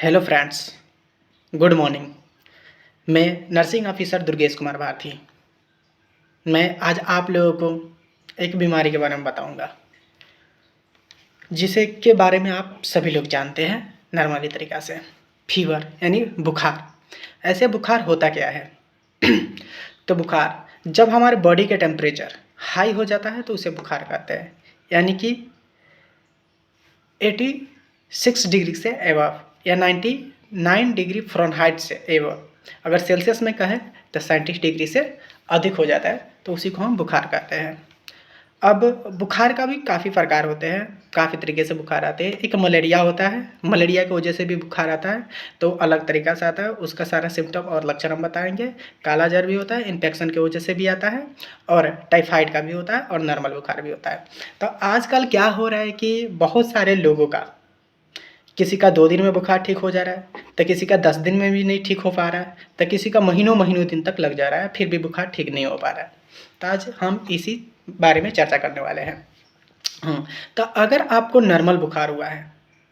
Hello friends, good morning. मैं nursing officer Durgesh Kumar Bharti. मैं आज आप लोगों को एक बीमारी के बारे में बताऊंगा, जिसे के बारे में आप सभी लोग जानते हैं नॉर्मली तरीक़ा से। फीवर यानी बुखार। ऐसे बुखार होता क्या है? तो बुखार जब हमारे बॉडी के टेम्परेचर हाई हो जाता है तो उसे बुखार कहते हैं, यानी कि 86 डिग्री से एबव या 99 डिग्री फ़ारेनहाइट से एबव। अगर सेल्सियस में कहें तो 37 डिग्री से अधिक हो जाता है तो उसी को हम बुखार कहते हैं। अब बुखार का भी काफ़ी प्रकार होते हैं, काफ़ी तरीके से बुखार आते हैं। एक मलेरिया होता है, मलेरिया की वजह से भी बुखार आता है, तो अलग तरीक़ा से आता है। उसका सारा सिम्टम और लक्षण हम बताएंगे। काला ज़र भी होता है, इन्फेक्शन की वजह से भी आता है, और टाइफाइड का भी होता है, और नॉर्मल बुखार भी होता है। तो आजकल क्या हो रहा है कि बहुत सारे लोगों का, किसी का 2 दिन में बुखार ठीक हो जा रहा है, तो किसी का 10 दिन में भी नहीं ठीक हो पा रहा है, तो किसी का महीनों महीनों दिन तक लग जा रहा है, फिर भी बुखार ठीक नहीं हो पा रहा है। तो आज हम इसी बारे में चर्चा करने वाले हैं। तो अगर आपको नॉर्मल बुखार हुआ है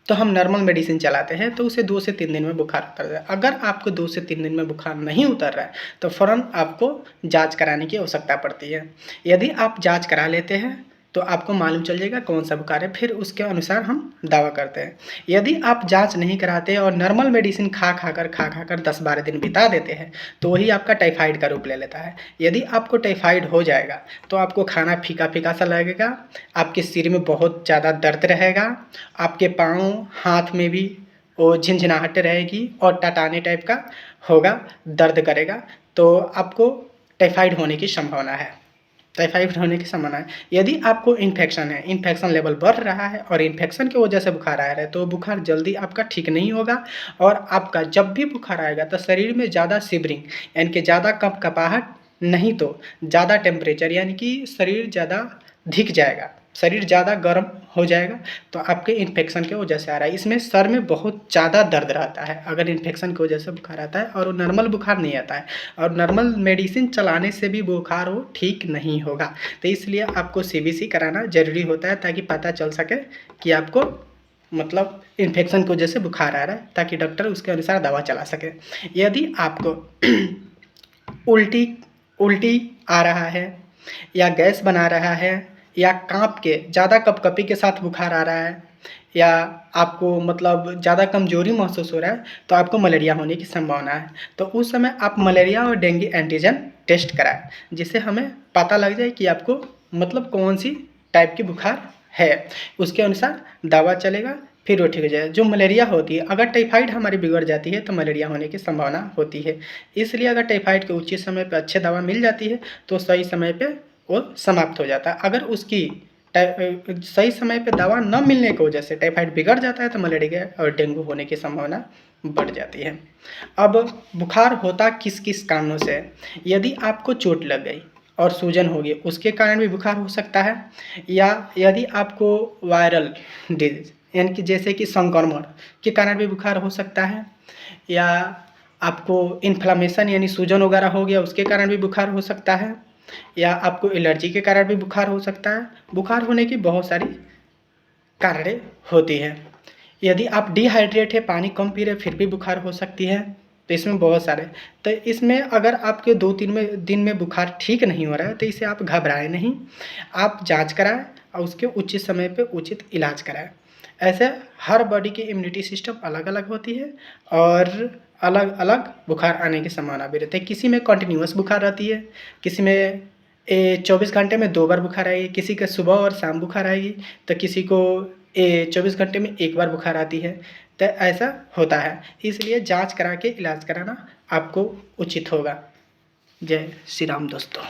तो हम नॉर्मल मेडिसिन चलाते हैं, तो उसे 2 से 3 दिन में बुखार उतर जाए। अगर आपको 2 से 3 दिन में बुखार नहीं उतर रहा है तो फ़ौरन आपको जांच कराने की आवश्यकता पड़ती है। यदि आप जांच करा लेते हैं तो आपको मालूम चल जाएगा कौन सा बुखार है, फिर उसके अनुसार हम दवा करते हैं। यदि आप जांच नहीं कराते और नॉर्मल मेडिसिन खा कर 10-12 दिन बिता देते हैं तो वही आपका टाइफाइड का रूप ले लेता है। यदि आपको टाइफाइड हो जाएगा तो आपको खाना फीका फीका सा लगेगा, आपके सिर में बहुत ज़्यादा दर्द रहेगा, आपके पाँव हाथ में भी वो झिनझिनाहट रहेगी और टटाने टाइप का होगा, दर्द करेगा, तो आपको टाइफाइड होने की संभावना है। टाइफाइड होने की संभावना है। यदि आपको इन्फेक्शन है, इन्फेक्शन लेवल बढ़ रहा है और इन्फेक्शन की वजह से बुखार आ रहा है, तो बुखार जल्दी आपका ठीक नहीं होगा। और आपका जब भी बुखार आएगा तो शरीर में ज़्यादा शिवरिंग यानी कि ज़्यादा कँपकपाहट, नहीं तो ज़्यादा टेम्परेचर यानी कि शरीर ज़्यादा धिक जाएगा, शरीर ज़्यादा गर्म हो जाएगा, तो आपके इन्फेक्शन की वजह से आ रहा है। इसमें सर में बहुत ज़्यादा दर्द रहता है अगर इन्फेक्शन की वजह से बुखार आता है, और नॉर्मल बुखार नहीं आता है, और नॉर्मल मेडिसिन चलाने से भी बुखार वो ठीक नहीं होगा। तो इसलिए आपको सीबीसी कराना ज़रूरी होता है, ताकि पता चल सके कि आपको मतलब इन्फेक्शन की वजह से बुखार आ रहा है, ताकि डॉक्टर उसके अनुसार दवा चला सके। यदि आपको उल्टी आ रहा है, या गैस बना रहा है, या काँप के ज़्यादा कँपकपी के साथ बुखार आ रहा है, या आपको मतलब ज़्यादा कमज़ोरी महसूस हो रहा है, तो आपको मलेरिया होने की संभावना है। तो उस समय आप मलेरिया और डेंगू एंटीजन टेस्ट कराएँ, जिससे हमें पता लग जाए कि आपको मतलब कौन सी टाइप की बुखार है। उसके अनुसार दवा चलेगा, फिर वो ठीक हो जाएगा। जो मलेरिया होती है, अगर टाइफाइड हमारी बिगड़ जाती है तो मलेरिया होने की संभावना होती है। इसलिए अगर टाइफाइड के उचित समय पे अच्छे दवा मिल जाती है तो सही समय पे वो समाप्त हो जाता है। अगर उसकी सही समय पे दवा न मिलने की वजह से टाइफाइड बिगड़ जाता है तो मलेरिया और डेंगू होने की संभावना बढ़ जाती है। अब बुखार होता किस किस कारणों से है? यदि आपको चोट लग गई और सूजन हो गई, उसके कारण भी बुखार हो सकता है। या यदि आपको वायरल डिजीज यानी कि जैसे कि संक्रमण के कारण भी बुखार हो सकता है, या आपको इन्फ्लामेशन यानी सूजन वगैरह हो गया, उसके कारण भी बुखार हो सकता है, या आपको एलर्जी के कारण भी बुखार हो सकता है। बुखार होने की बहुत सारी कारणें होती हैं। यदि आप डिहाइड्रेट है, पानी कम पी रहे, फिर भी बुखार हो सकती है। तो इसमें बहुत सारे, तो इसमें अगर आपके 2-3 दिन में बुखार ठीक नहीं हो रहा है तो इसे आप घबराएं नहीं, आप जांच कराएं और उसके उचित समय पे उचित इलाज कराएं। ऐसे हर बॉडी की इम्यूनिटी सिस्टम अलग अलग होती है, और अलग अलग बुखार आने की संभावना भी रहती है। किसी में कंटिन्यूअस बुखार रहती है, किसी में 24 घंटे में 2 बार बुखार आएगी, किसी का सुबह और शाम बुखार आएगी, तो किसी को 24 घंटे में 1 बार बुखार आती है। तो ऐसा होता है, इसलिए जांच करा के इलाज कराना आपको उचित होगा। जय श्री राम दोस्तों।